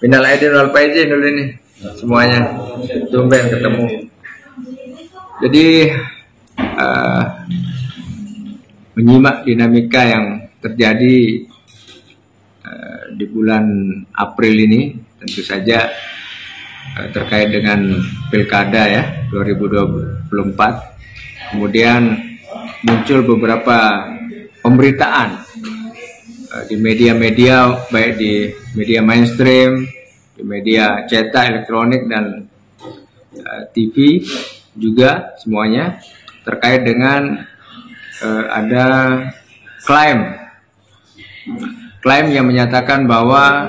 Minal aidin wal faizin dulu ini semuanya. Tumben ketemu. Jadi menyimak dinamika yang terjadi di bulan April ini, tentu saja terkait dengan pilkada ya 2024. Kemudian muncul beberapa pemberitaan di media-media, baik di media mainstream, di media cetak, elektronik, dan TV juga semuanya terkait dengan ada klaim yang menyatakan bahwa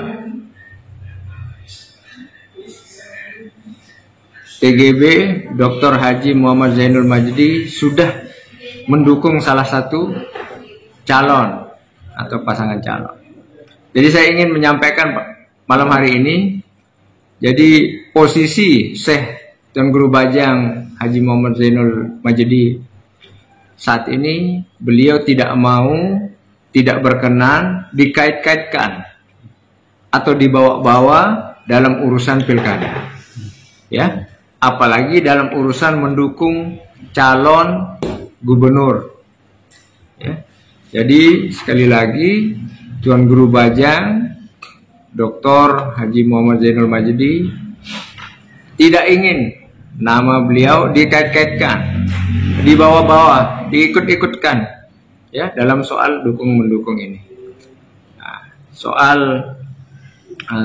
TGB Dr. Haji Muhammad Zainul Majdi sudah mendukung salah satu calon atau pasangan calon. Jadi saya ingin menyampaikan malam hari ini, jadi posisi Syekh Tuan Guru Bajang Haji Muhammad Zainul Majdi saat ini, beliau tidak berkenan dikait-kaitkan atau dibawa-bawa dalam urusan pilkada, ya, apalagi dalam urusan mendukung calon gubernur, ya. Jadi sekali lagi Tuan Guru Bajang Dr. Haji Muhammad Zainul Majdi tidak ingin nama beliau dikait-kaitkan, dibawa-bawa, diikut-ikutkan, ya, dalam soal dukung-mendukung ini. Nah, soal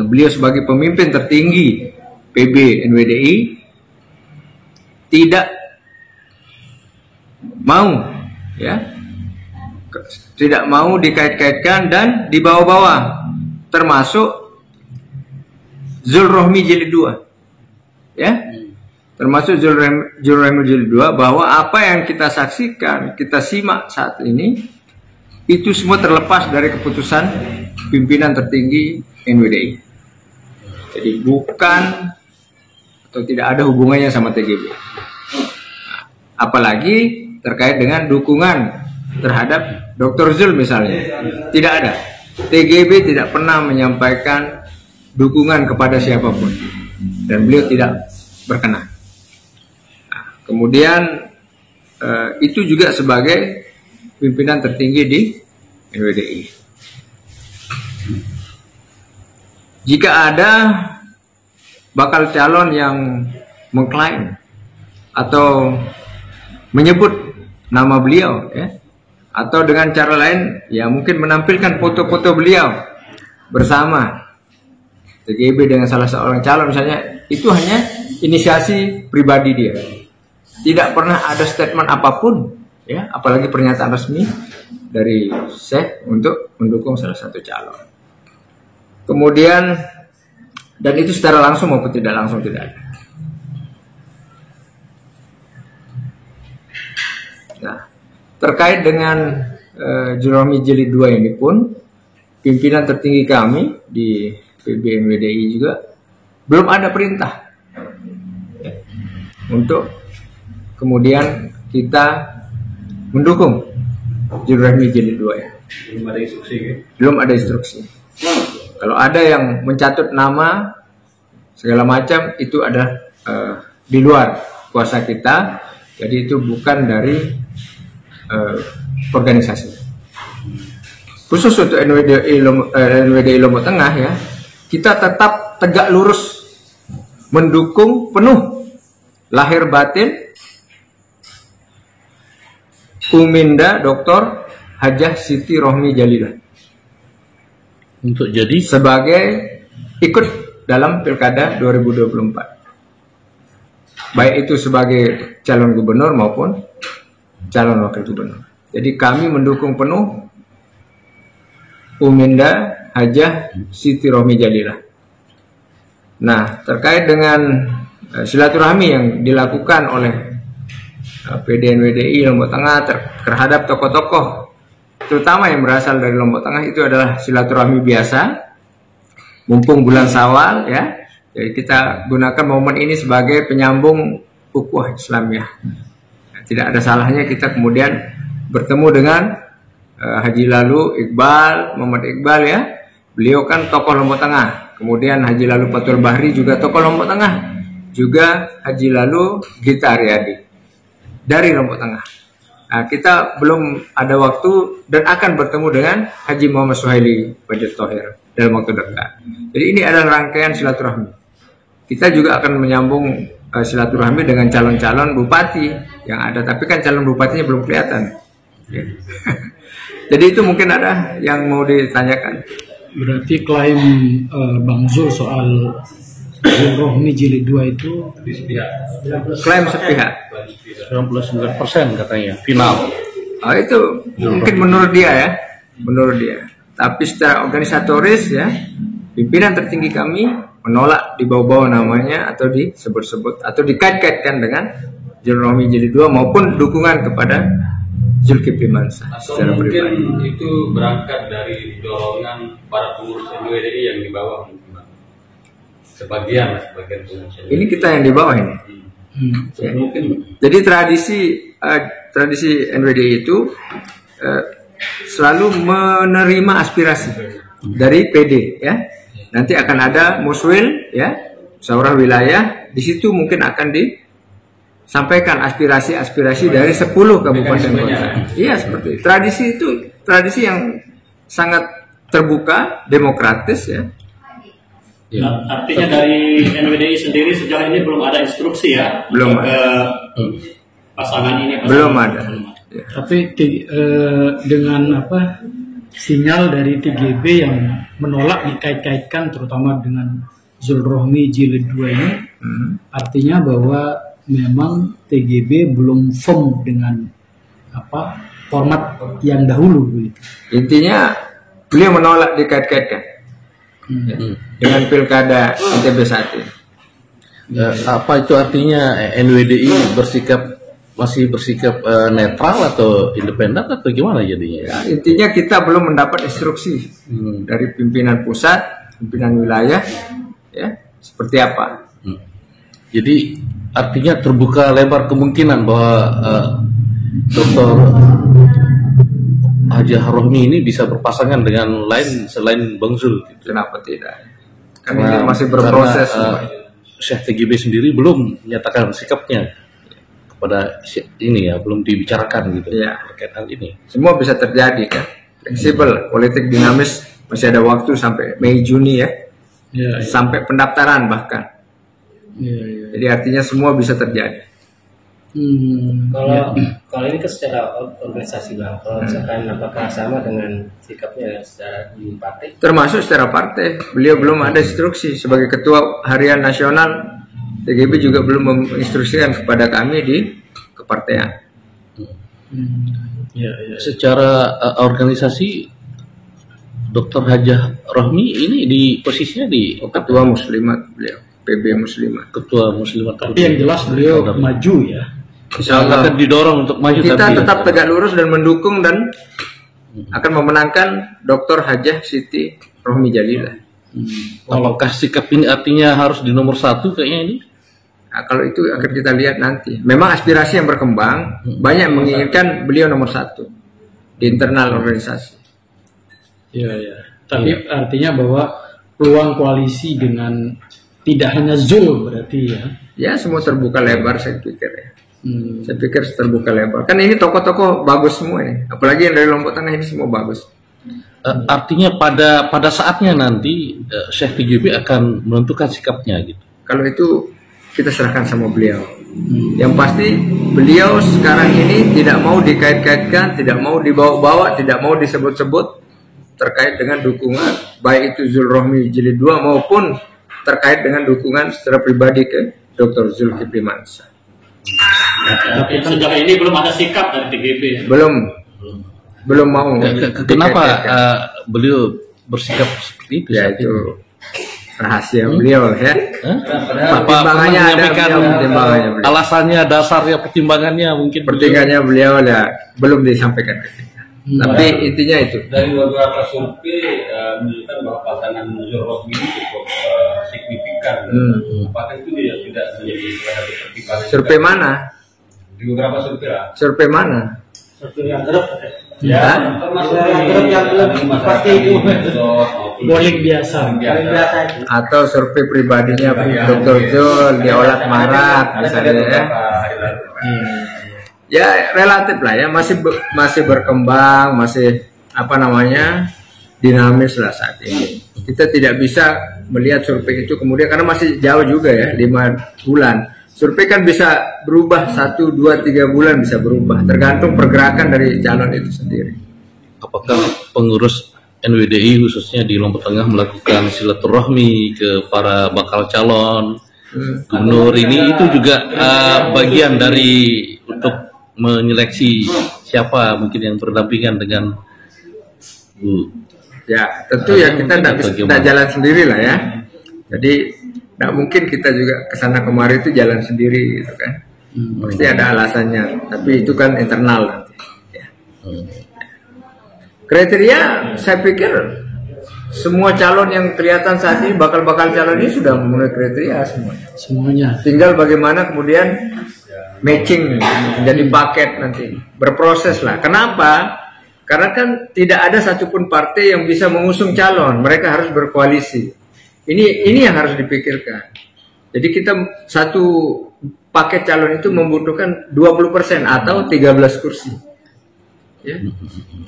beliau sebagai pemimpin tertinggi PB NWDI tidak mau, ya, tidak mau dikait-kaitkan dan dibawa-bawa, termasuk Zulrohmi Jilid 2, ya, termasuk Zulrohmi Jilid 2, bahwa apa yang kita saksikan, kita simak saat ini, itu semua terlepas dari keputusan pimpinan tertinggi NWDI. Jadi bukan atau tidak ada hubungannya sama TGB. Nah, apalagi terkait dengan dukungan terhadap Dr. Zul misalnya, tidak ada. TGB tidak pernah menyampaikan dukungan kepada siapapun dan beliau tidak berkenan. Nah, kemudian itu juga sebagai pimpinan tertinggi di NWDI. Jika ada bakal calon yang mengklaim atau menyebut nama beliau, ya, atau dengan cara lain, ya, mungkin menampilkan foto-foto beliau bersama TGB dengan salah seorang calon misalnya, itu hanya inisiasi pribadi dia. Tidak pernah ada statement apapun, ya, apalagi pernyataan resmi dari Syekh untuk mendukung salah satu calon. Kemudian, dan itu secara langsung maupun tidak langsung tidak ada. Nah, terkait dengan Zulrohmi Jilid 2 ini pun, pimpinan tertinggi kami di PB NWDI juga belum ada perintah, ya, untuk kemudian kita mendukung Zulrohmi Jilid 2 ya. Belum ada instruksi, ya? Belum ada instruksi. Kalau ada yang mencatut nama segala macam, itu ada di luar kuasa kita. Jadi itu bukan dari organisasi. Khusus untuk NWDI Lombok Tengah, ya, kita tetap tegak lurus mendukung penuh lahir batin Uminda Dr. Hajah Siti Rohmi Jalilah Untuk jadi sebagai ikut dalam Pilkada 2024, baik itu sebagai calon gubernur maupun calon wakil gubernur. Jadi kami mendukung penuh Uminda Hajah Siti Rohmi Jalilah. Nah, terkait dengan silaturahmi yang dilakukan oleh PDNWDI Lombok Tengah terhadap tokoh-tokoh, terutama yang berasal dari Lombok Tengah, itu adalah silaturahmi biasa, mumpung bulan Syawal, ya. Jadi kita gunakan momen ini sebagai penyambung ukhuwah Islamiyah. Tidak ada salahnya kita kemudian bertemu dengan Haji Lalu Iqbal, Muhammad Iqbal, ya. Beliau kan tokoh Lombok Tengah. kemudian Haji Lalu Fathul Bahri juga tokoh Lombok Tengah, juga Haji Lalu Gita Aryadi dari Lombok Tengah. Nah, kita belum ada waktu dan akan bertemu dengan Haji Muhammad Suhaili Badrut Thohir dalam waktu dekat. Jadi ini adalah rangkaian silaturahmi. Kita juga akan menyambung silaturahmi dengan calon-calon bupati yang ada, tapi kan calon bupatinya belum kelihatan. Jadi itu mungkin ada yang mau ditanyakan. Berarti klaim Bang Zul soal Zul Rohmi Jilid 2 itu Klaim sepihak. 99% katanya final. Oh, itu mungkin menurut dia ya, menurut dia. Tapi secara organisatoris ya, pimpinan tertinggi kami menolak dibawa-bawa namanya atau disebut-sebut atau dikait-kaitkan dengan Zul Rohmi Jilid 2 maupun dukungan kepada Zulkifli Mansah secara mungkin pribadi. itu berangkat dari dorongan para pengurus NWDI yang di bawah mungkin, Bang. Sebagian pengurus NWDI. Ini kita yang di bawah ini. Ya. Mungkin Jadi tradisi NWDI itu selalu menerima aspirasi dari PD ya. Nanti akan ada muswil ya, musyawarah wilayah. Di situ mungkin akan disampaikan aspirasi-aspirasi dari 10 kabupaten kota. Iya, seperti itu. Tradisi itu tradisi yang sangat terbuka, demokratis ya. Artinya dari NWDI sendiri sejauh ini belum ada instruksi ya Belum ke pasangan ini. Belum ada. Ya. tapi dengan sinyal dari TGB yang menolak dikait-kaitkan terutama dengan Zul Rohmi Jilid 2 ini, artinya bahwa memang TGB belum firm dengan format yang dahulu begitu. Intinya beliau menolak dikait-kaitkan dengan pilkada NTB saat ini. Apa itu artinya NWDI masih bersikap netral atau independen atau gimana jadinya? Ya, intinya kita belum mendapat instruksi dari pimpinan pusat, pimpinan wilayah, ya seperti apa. Jadi artinya terbuka lebar kemungkinan bahwa Dr. Haji Rohmi ini bisa berpasangan dengan lain selain Bang Zul. Kenapa tidak? Karena ini masih berproses. Syekh TGB sendiri belum menyatakan sikapnya kepada ini ya, belum dibicarakan gitu Ya. terkait hal ini. Semua bisa terjadi kan. Fleksibel, politik dinamis, masih ada waktu sampai Mei Juni ya. Sampai pendaftaran bahkan. Jadi artinya semua bisa terjadi. Kalau ini kan secara organisasi Bang, kalau misalkan apakah sama dengan sikapnya secara di partai? Termasuk secara partai, beliau belum ada instruksi sebagai ketua harian nasional. TGB juga belum menginstruksikan kepada kami di kepartean. Secara organisasi Dr. Haji Rohmi ini di posisinya di Ketua Muslimat beliau, PB Muslimat. Ketua Muslimat. Tapi yang jelas beliau maju ya. Insya Allah akan didorong untuk maju. kita tapi tetap tegak lurus dan mendukung dan akan memenangkan Dr. Hajah Siti Rohmi Jalilah. apakah sikap ini artinya harus di nomor 1 kayaknya ini? Nah, kalau itu akan kita lihat nanti. Memang aspirasi yang berkembang banyak menginginkan beliau nomor 1 di internal organisasi. Tapi artinya bahwa peluang koalisi dengan tidak hanya Zul berarti ya. Ya semua terbuka lebar saya pikir ya. Saya pikir terbuka lebar. Kan ini tokoh-tokoh bagus semua ini. Apalagi yang dari Lombok Tengah ini semua bagus. Artinya pada saatnya nanti Syekh TGB akan menentukan sikapnya gitu. Kalau itu kita serahkan sama beliau. Yang pasti beliau sekarang ini tidak mau dikait-kaitkan, tidak mau dibawa-bawa, tidak mau disebut-sebut terkait dengan dukungan baik itu Zul Rohmi Jilid 2 maupun terkait dengan dukungan secara pribadi ke Dr. Zulkifli Mansah. Tapi sejauh ini belum ada sikap dari TGB ya? Belum mau. Kenapa beliau bersikap seperti itu? Ya itu rahasia beliau ya. Pertimbangannya ada pertimbangannya beliau. Alasannya, dasarnya, pertimbangannya mungkin Pertimbangannya beliau ya belum disampaikan ke kita. Tapi intinya itu. Dari beberapa survei menunjukkan bahwa pasangan Zul Rohmi ini cukup signifikan. Apakah itu tidak menjadi salah satu pertimbangan? Survei mana? Di beberapa survei lah. Survei mana? Survei yang Ya, termasuk grup yang belum seperti itu. Polling biasa. Atau survei pribadinya Dr. Jol di Olat Marat misalnya ya. Ya relatif lah ya, masih berkembang, masih apa namanya dinamis lah saat ini. Kita tidak bisa melihat survei itu kemudian karena masih jauh juga ya, 5 bulan. Survei kan bisa berubah 1, 2, 3 bulan bisa berubah, tergantung pergerakan dari calon itu sendiri. Apakah pengurus NWDI khususnya di Lombok Tengah melakukan silaturahmi ke para bakal calon gubernur ini, itu juga bagian dari untuk menyeleksi siapa mungkin yang berdampingan dengan Bu? Ya tentu ya kita tidak jalan sendiri lah ya. Jadi nggak mungkin kita juga kesana kemari itu jalan sendiri gitu kan. Pasti ada alasannya, tapi itu kan internal nanti ya. Kriteria saya pikir semua calon yang kelihatan saat ini bakal calon ini sudah memenuhi kriteria Semuanya. tinggal bagaimana kemudian matching menjadi paket nanti, berproses lah. Kenapa? Karena kan tidak ada satupun partai yang bisa mengusung calon, mereka harus berkoalisi. Ini yang harus dipikirkan. Jadi kita satu paket calon itu membutuhkan 20% atau 13 kursi. Ya.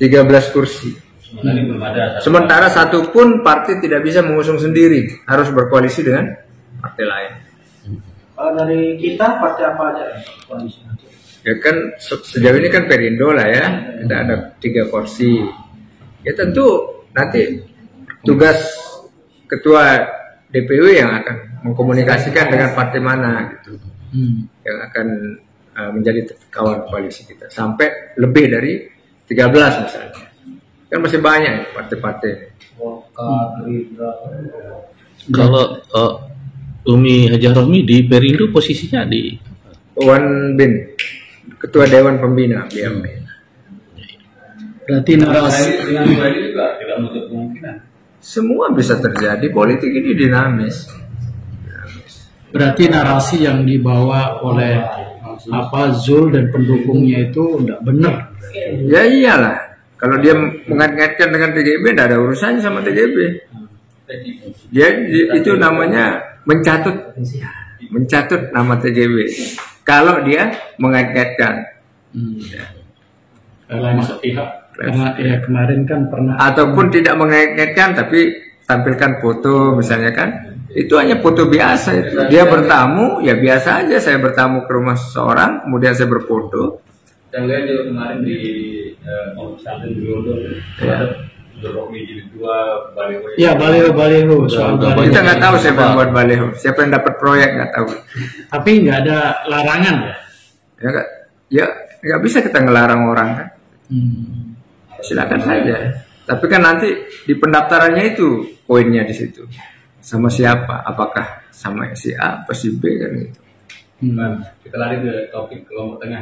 13 kursi. Sementara satu pun partai tidak bisa mengusung sendiri, harus berkoalisi dengan partai lain. Kalau dari kita partai apa aja? Ya kan sejauh ini kan Perindo lah ya, kita ada 3 kursi. Ya tentu nanti tugas ketua DPW yang akan mengkomunikasikan dengan partai mana gitu, yang akan menjadi kawan koalisi kita sampai lebih dari 13 misalnya. Kan masih banyak partai-partai. Kalau Umi Hajah Rohmi di Perindo posisinya di Wan Bin, Ketua Dewan Pembina BMB. Berarti narasi dengan ini juga tidak menutup kemungkinan. Semua bisa terjadi, politik ini dinamis. berarti narasi yang dibawa oleh Zul dan pendukungnya itu tidak benar. Ya iyalah, kalau dia mengait-ngaitkan dengan TGB, tidak ada urusannya sama TGB. Itu namanya mencatut nama TGB. Kalau dia mengait-ngaitkan, Karena ya kemarin kan pernah. ataupun tidak mengait-ngaitkan tapi tampilkan foto misalnya kan, itu hanya foto biasa itu. Dia bertamu, ya biasa aja. Saya bertamu ke rumah seseorang, kemudian saya berfoto. Saya lihat juga kemarin di pesantren di London, Rohmi Jilid 2 baliho. Ya baliho soal baliho. Kita nggak tahu siapa yang buat baliho, siapa yang dapat proyek nggak tahu. Tapi nggak ada larangan ya. Nggak bisa kita ngelarang orang kan. Silakan saja. Tapi kan nanti di pendaftarannya itu poinnya di situ. Sama siapa? Apakah sama si A atau si B kan gitu. Kita lari ke topik Lombok Tengah.